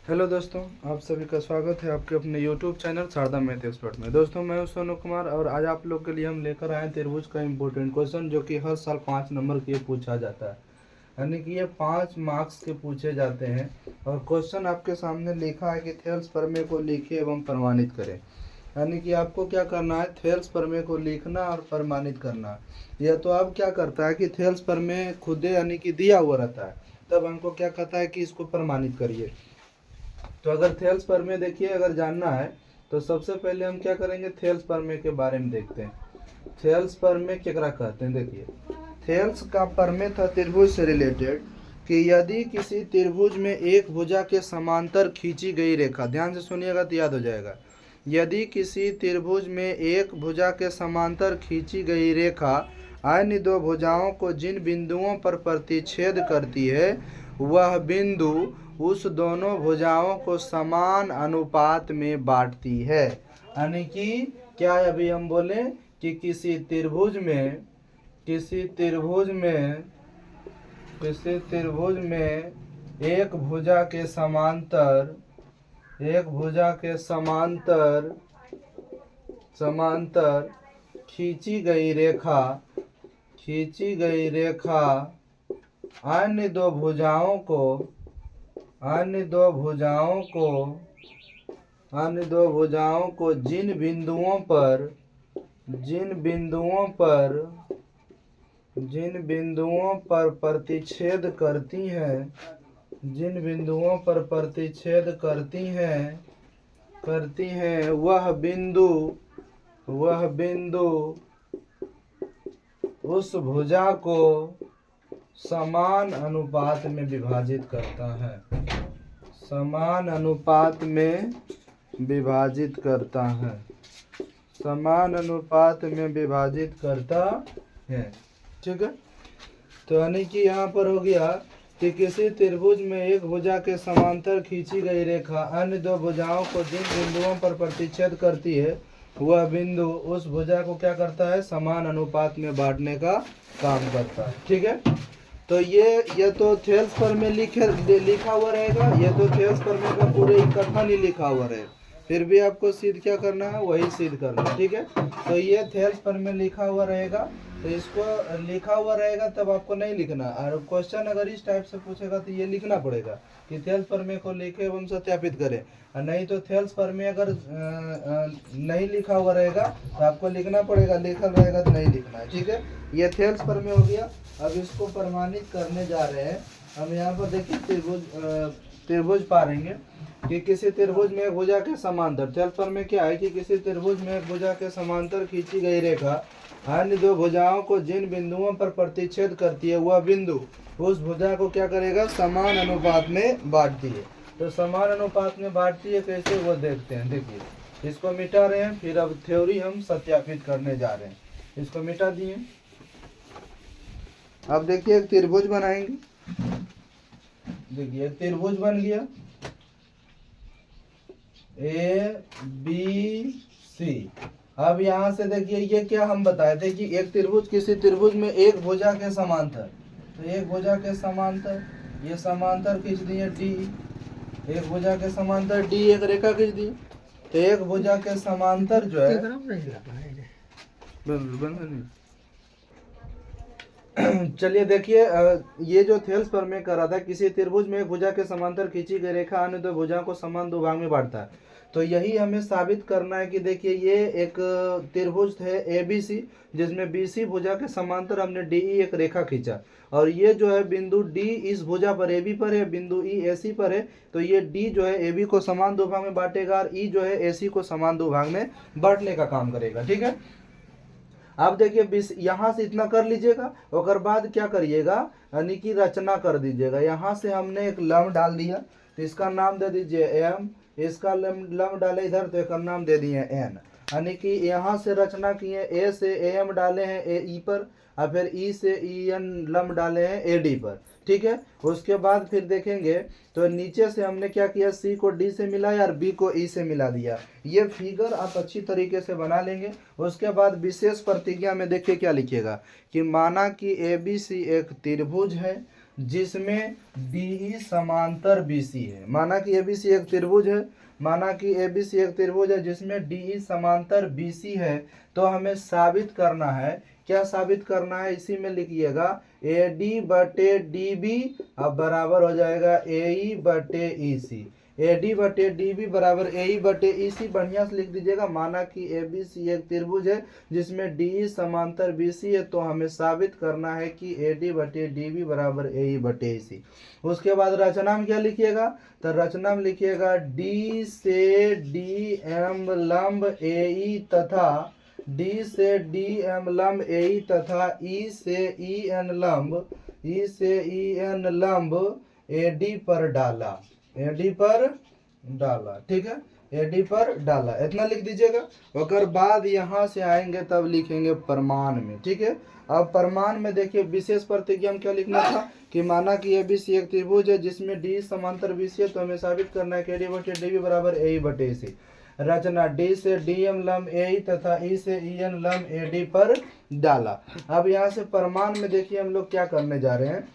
Hello दोस्तों, आप सभी का स्वागत है आपके अपने YouTube channel Sharda math expert में। दोस्तों, मैं हूं सोनू कुमार और आज आप लोग के लिए हम लेकर आए त्रिभुज का इम्पोर्टेंट क्वेश्चन जो कि हर साल 5 नंबर के पूछा जाता है। यानी कि ये 5 मार्क्स के पूछे जाते हैं। और क्वेश्चन आपके सामने लिखा है कि थेल्स प्रमेय को लिखे एवं प्रमाणित करें। यानी कि आपको क्या करना है, थेल्स प्रमेय को लिखना और प्रमाणित करना। या तो आप क्या करता है कि थेल्स प्रमेय खुद यानी कि दिया हुआ रहता है, तब हमको क्या कहता है कि इसको प्रमाणित करिए। तो अगर थेल्स प्रमेय देखिए, अगर जानना है तो सबसे पहले हम क्या करेंगे, थेल्स प्रमेय के बारे में देखते हैं। थेल्स प्रमेय केकरा कहते हैं। देखिए, थेल्स का प्रमेय था त्रिभुज से रिलेटेड कि यदि किसी त्रिभुज में एक भुजा के समांतर खींची गई रेखा, ध्यान से सुनिएगा तो याद हो जाएगा। यदि किसी त्रिभुज में एक भुजा के समांतर खींची गई रेखा अन्य दो भुजाओं को जिन बिंदुओं पर प्रतिच्छेद करती है, वह बिंदु उस दोनों भुजाओं को समान अनुपात में बांटती है। यानी कि क्या अभी हम बोले कि किसी त्रिभुज में एक भुजा के समांतर खींची गई रेखा अन्य दो भुजाओं को जिन बिंदुओं पर प्रतिच्छेद करती हैं, वह बिंदु उस भुजा को समान अनुपात में विभाजित करता है। ठीक है। तो यानी कि यहाँ पर हो गया कि किसी त्रिभुज में एक भुजा के समांतर खींची गई रेखा अन्य दो भुजाओं को जिन बिंदुओं पर प्रतिच्छेद करती है, वह बिंदु उस भुजा को क्या करता है, समान अनुपात में बांटने का काम करता है। ठीक है। तो ये तो थेल्स प्रमेय लिखा हुआ रहेगा। ये तो थेल्स प्रमेय का पूरे इकट्ठा नहीं लिखा हुआ रहेगा, फिर भी आपको सिद्ध क्या करना है, वही सिद्ध करना है। ठीक है। तो ये थेल्स प्रमेय लिखा हुआ रहेगा, तो इसको लिखा हुआ रहेगा तब आपको नहीं लिखना। और क्वेश्चन अगर इस टाइप से पूछेगा तो ये लिखना पड़ेगा कि थेल्स प्रमेय को लिखे एवं सत्यापित करें। और नहीं तो थेल्स प्रमेय अगर नहीं लिखा हुआ रहेगा तो आपको लिखना पड़ेगा, लिखल रहेगा तो नहीं लिखना है। ठीक है। ये थेल्स प्रमेय हो गया। अब इसको प्रमाणित करने जा रहे हैं हम। यहाँ पर देखिए त्रिभुज पारेंगे कि किसी त्रिभुज में एक भुजा के समांतर, थेल्स प्रमेय क्या है कि किसी त्रिभुज में एक भुजा के समांतर खींची गई रेखा अन्य दो भुजाओं को जिन बिंदुओं पर प्रतिच्छेद करती है, वह बिंदु उस भुजा को क्या करेगा, समान अनुपात में बांटती है। तो समान अनुपात में बांटती है कैसे, वो देखते हैं। देखिए, इसको मिटा रहे हैं, फिर अब थ्योरी हम सत्यापित करने जा रहे हैं। इसको मिटा दिए। अब देखिए एक त्रिभुज बनाएंगे। देखिए एक त्रिभुज बन गया ABC। अब यहाँ से देखिए ये क्या हम बताए थे कि एक त्रिभुज, किसी त्रिभुज में एक भुजा के समांतर, तो एक भुजा के समांतर ये समांतर खींच दिए D, एक भुजा के समांतर D एक रेखा खींच दी। तो एक भुजा के समांतर जो है चलिए देखिए, ये जो थेल्स प्रमेय कर रहा था, किसी त्रिभुज में एक भुजा के समांतर खींची गई रेखा अन्य दो भुजाओं को समान दो भाग में बांटता है। तो यही हमें साबित करना है कि देखिए ये एक त्रिभुज है ABC, जिसमें BC भुजा के समांतर हमने DE एक रेखा खींचा। और ये जो है बिंदु D इस भुजा पर AB पर है, बिंदु E AC पर है। तो ये D जो है AB को समान दो भाग में बांटेगा और E जो है AC को समान दो भाग में बांटने का काम करेगा। ठीक है। अब देखिए यहाँ से इतना कर लीजिएगा, और बाद क्या करिएगा, यानी कि रचना कर दीजिएगा। यहाँ से हमने एक लम्ब डाल दिया, तो इसका नाम दे दीजिए M। इसका लम्ब डाले इधर, तो इसका नाम दे दिए N। यानी कि यहाँ से रचना किए, A से AM डाले हैं AE पर, और फिर E से EN लम्ब डाले हैं AD पर। ठीक है। उसके बाद फिर देखेंगे तो नीचे से हमने क्या किया, C को D से मिलाया और B को E से मिला दिया। ये फिगर आप अच्छी तरीके से बना लेंगे। उसके बाद विशेष प्रतिज्ञा में देखिए क्या लिखिएगा कि माना कि ABC एक त्रिभुज है जिसमें डीई समांतर बीसी है। माना कि एबीसी एक त्रिभुज है, माना कि एबीसी एक त्रिभुज है जिसमें डीई समांतर बीसी है, तो हमें साबित करना है। क्या साबित करना है? इसी में लिखिएगा ए डी बटे डी बी अब बराबर हो जाएगा ए ई बटे ई सी। ए डी बटे डी बी बराबर ए ई बटे ई सी, बढ़िया से लिख दीजिएगा। माना कि ए बी सी एक त्रिभुज है जिसमें डी ई समांतर बी सी है, तो हमें साबित करना है कि ए डी बटे डी बी बराबर ए ई बटे ई सी। उसके बाद रचना में क्या लिखिएगा? तो रचना में लिखिएगा डी से डी एम लंब ए ई तथा डी से डी एम लंब ए ई तथा ई से ई एन लंब ए डी पर डाला, एडी पर डाला। ठीक है, एडी पर डाला, इतना लिख दीजिएगा। और बाद यहाँ से आएंगे तब लिखेंगे प्रमाण में। ठीक है, अब प्रमाण में देखिए विशेष प्रतिज्ञा में क्या लिखना था कि माना कि एबीसी एक त्रिभुज है जिसमें डी समांतर बीसी है, तो हमें साबित करना है कि डी बटे डी बी बराबर ए बटे सी। रचना डी से डीएम लंब ए तथा ई से ई एन लंब ए डी पर डाला। अब यहाँ से प्रमाण में देखिए हम लोग क्या करने जा रहे हैं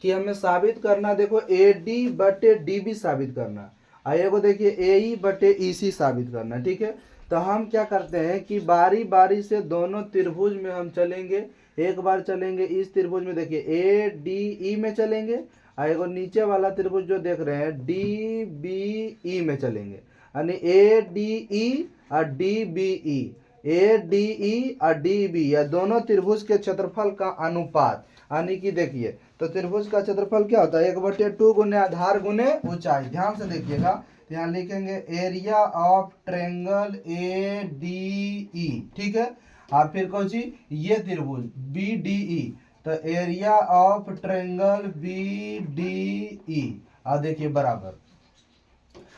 कि हमें साबित करना, देखो ए डी बटे डी बी साबित करना, आइए को देखिए ए ई बटे ई सी साबित करना। ठीक है, तो हम क्या करते हैं कि बारी बारी से दोनों त्रिभुज में हम चलेंगे। एक बार चलेंगे इस त्रिभुज में, देखिए ए डी ई में चलेंगे, आइए नीचे वाला त्रिभुज जो देख रहे हैं डी बी ई में चलेंगे, यानी ए डी ई और D B E, A D E और डी बी, या दोनों त्रिभुज के क्षेत्रफल का अनुपात, यानी कि देखिए तो त्रिभुज का क्षेत्रफल क्या होता है? 1/2 गुने आधार गुने ऊंचाई। ध्यान से देखिएगा, यहाँ लिखेंगे area of triangle A D ई। ठीक है, और फिर कौन सी? ये त्रिभुज बी डी ई, तो area of triangle B D E, और देखिए बराबर।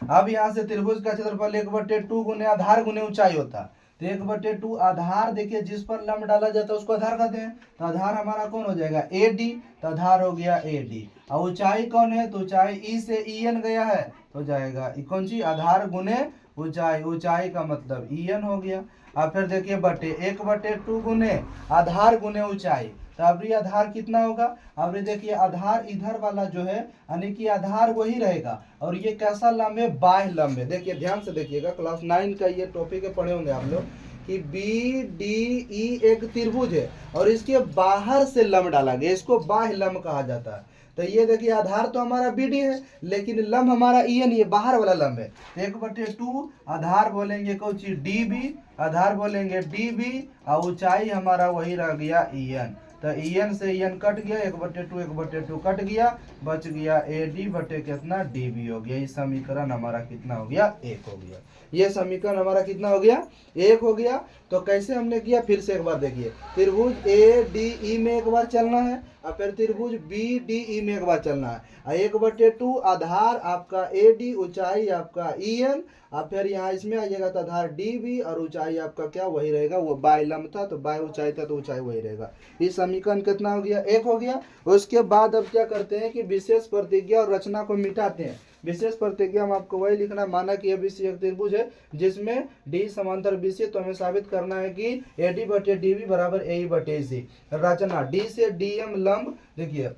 अब यहाँ से त्रिभुज का क्षेत्रफल 1/2 गुने आधार गुने ऊंचाई होता है, तो 1/2 आधार, देखिए जिस पर लंब डाला जाता है उसको आधार कहते हैं, तो आधार हमारा कौन हो जाएगा? ए डी, तो आधार हो गया ए डी। और ऊंचाई कौन है? तो ऊंचाई ई से ई एन गया है, तो जाएगा कौन सी? आधार गुने ऊंचाई, ऊंचाई का मतलब ई एन हो गया। अब फिर देखिए बटे 1/2 गुने आधार गुने ऊंचाई, तो अब ये आधार कितना होगा? अब ये देखिए आधार इधर वाला जो है, यानी कि आधार वही रहेगा, और ये कैसा लंब है? बाह्य लंब है। देखिए ध्यान से देखिएगा, क्लास 9 का ये टॉपिक है, पढ़े होंगे आप लोग कि बी डी ई एक त्रिभुज है और इसके बाहर से लंब डाला गया, इसको बाह्य लंब कहा जाता है। तो ये देखिए आधार तो हमारा बी डी है, लेकिन लंब हमारा ई एन, ये बाहर वाला लंब है। 1/2 आधार बोलेंगे कौन चीज? डी बी, आधार बोलेंगे डी बी, और ऊंचाई हमारा वही रह गया ई एन। तो ई एन से ई एन कट गया, 1/2 कट गया, बच गया ए डी बटे कितना? डी बी हो गया। ये समीकरण हमारा कितना हो गया? 1 हो गया। ये समीकरण हमारा कितना हो गया? 1 हो गया। तो कैसे हमने किया? फिर से एक बार देखिए, त्रिभुज ए डी ई में एक बार चलना है, और फिर त्रिभुज बी डी ई में एक बार चलना है। 1/2 आधार आपका ए डी, ऊंचाई आपका ई एन, और फिर यहाँ इसमें आइएगा तो आधार डी बी और ऊंचाई आपका क्या वही रहेगा? वो बाह्य लंब था तो बाह्य ऊंचाई था तो ऊंचाई वही रहेगा। ये समीकरण कितना हो गया? 1 हो गया। उसके बाद अब क्या करते हैं कि विशेष प्रतिज्ञा और रचना को मिटाते हैं। विशेष प्रतिज्ञा में आपको वही लिखना, माना कि एबीसी एक त्रिभुज है जिसमें डी समांतर बीसी, तो हमें साबित करना है कि ए डी बटे डी बी बराबर ए ई बटे सी। रचना डी से डी एम लंब, देखिए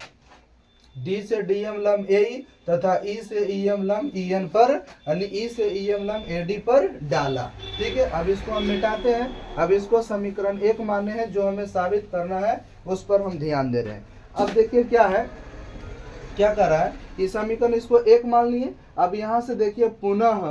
डी से डी एम लंब ए ई तथा ई से ई एम लंब ई एन पर, यानी ई से ई एम लंब ए डी पर डाला। ठीक है, अब इसको हम मिटाते हैं। अब इसको समीकरण 1 माने हैं, जो हमें साबित करना है उस पर हम ध्यान दे रहे हैं। अब देखिए क्या है, क्या कर रहा है कि समीकरण इसको 1 मान लिए। अब यहाँ से देखिए पुनः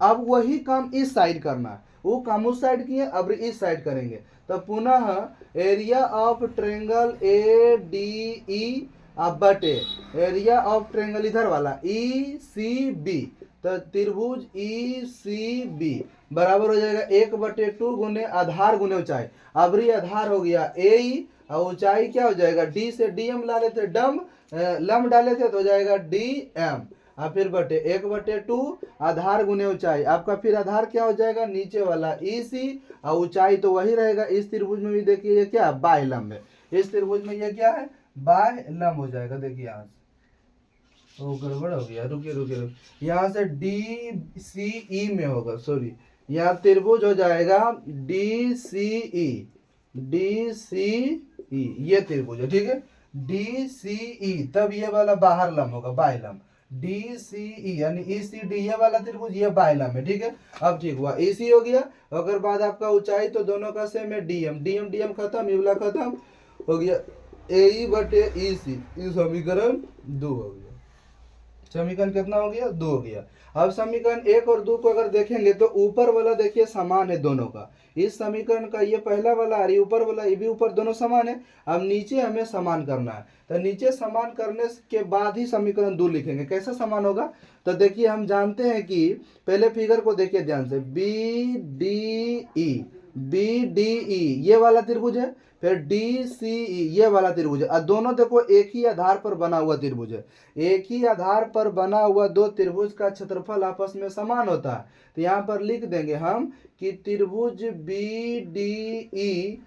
अब वही काम इस साइड करना है, वो काम उस साइड किए, अब इस साइड करेंगे। तो पुनः area of triangle A D ई अब बटे एरिया ऑफ ट्रायंगल इधर वाला ई सी बी, तो त्रिभुज ई सी बी बराबर हो जाएगा 1/2 गुने आधार गुने ऊंचाई। अब ये आधार हो गया ए ई, और ऊंचाई क्या हो जाएगा? डी से डी एम ला लेते, लंब डाले थे तो हो जाएगा डी एम, और फिर बटे 1/2 आधार गुने ऊंचाई। आपका फिर आधार क्या हो जाएगा? नीचे वाला ई सी, और ऊंचाई तो वही रहेगा। इस त्रिभुज में भी देखिए ये क्या? बाह्य लंब है। इस त्रिभुज में ये क्या है? बाह्य लंब हो जाएगा। देखिए यहाँ से वो गड़बड़ हो गया, रुकिए यहाँ से डी सी ई में होगा, सॉरी, यहाँ त्रिभुज हो जाएगा डी सी ई, ये त्रिभुज है। ठीक है, DCE, तब ये वाला बाहर लंब होगा, बाह्य लंब। DCE यानी ECD, ये वाला त्रिभुज ये बाह्य लंब है, ठीक है। अब ठीक हुआ, EC हो गया। अगर बाद आपका ऊंचाई तो दोनों का सेम है, DM खत्म, ये वाला खत्म हो गया, AE बटे EC, ये समीकरण 2 हो गया। समीकरण कितना हो गया? 2 हो गया। अब समीकरण 1 और 2 को अगर देखेंगे तो ऊपर वाला देखिए समान है दोनों का, इस समीकरण का ये पहला वाला और ये ऊपर वाला, ये भी ऊपर, दोनों समान है। अब नीचे हमें समान करना है, तो नीचे समान करने के बाद ही समीकरण 2 लिखेंगे। कैसा समान होगा? तो देखिए हम जानते हैं कि पहले फिगर को देखिए ध्यान से, BDE ये वाला त्रिभुज है, फिर DCE ये वाला त्रिभुज है, और दोनों देखो एक ही आधार पर बना हुआ त्रिभुज है। एक ही आधार पर बना हुआ दो त्रिभुज का क्षेत्रफल आपस में समान होता है। तो यहाँ पर लिख देंगे हम कि त्रिभुज BDE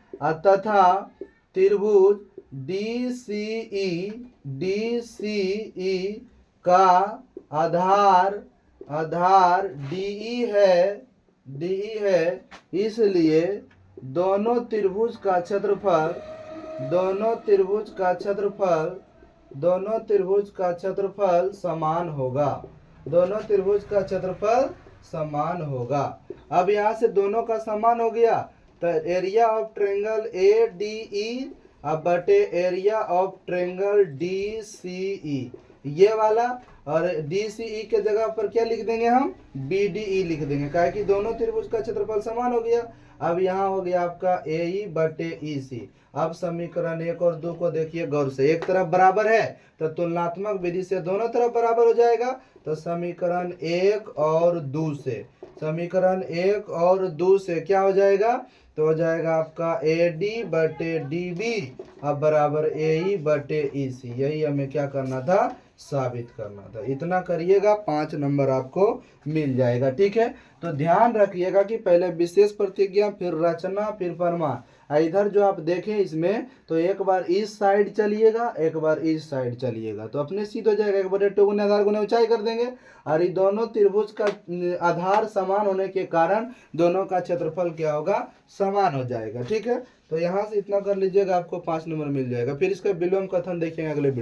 तथा त्रिभुज DCE का आधार DE है, इसलिए दोनों त्रिभुज का क्षेत्रफल समान होगा। दोनों त्रिभुज का क्षेत्रफल समान होगा। अब यहाँ से दोनों का समान हो गया, तो एरिया ऑफ ट्रायंगल ADE अब बटे एरिया ऑफ ट्रायंगल DCE, ये वाला, और DCE के जगह पर क्या लिख देंगे हम? BDE लिख देंगे, काहे कि दोनों त्रिभुज का क्षेत्रफल समान हो गया। अब यहाँ हो गया आपका AE बटे EC। अब समीकरण 1 और 2 को देखिए गौर से, एक तरफ बराबर है तो तुलनात्मक विधि से दोनों तरफ बराबर हो जाएगा। तो समीकरण 1 और 2 से क्या हो जाएगा? तो हो जाएगा आपका AD बटे DB अब बराबर AE बटे EC। यही हमें क्या करना था? साबित करना था। इतना करिएगा, 5 नंबर आपको मिल जाएगा, ठीक है। तो ध्यान रखिएगा कि पहले विशेष प्रतिज्ञा, फिर रचना, फिर प्रमाण। इधर जो आप देखें इसमें, तो एक बार इस साइड चलिएगा, एक बार इस साइड चलिएगा, तो अपने सीध हो जाएगा। 1/2 गुने आधार गुने ऊंचाई कर देंगे, और ये दोनों त्रिभुज का आधार समान होने के कारण दोनों का क्षेत्रफल क्या होगा? समान हो जाएगा, ठीक है। तो यहाँ से इतना कर लीजिएगा, आपको 5 नंबर मिल जाएगा। फिर इसका विलोम कथन देखेंगे अगले वीडियो।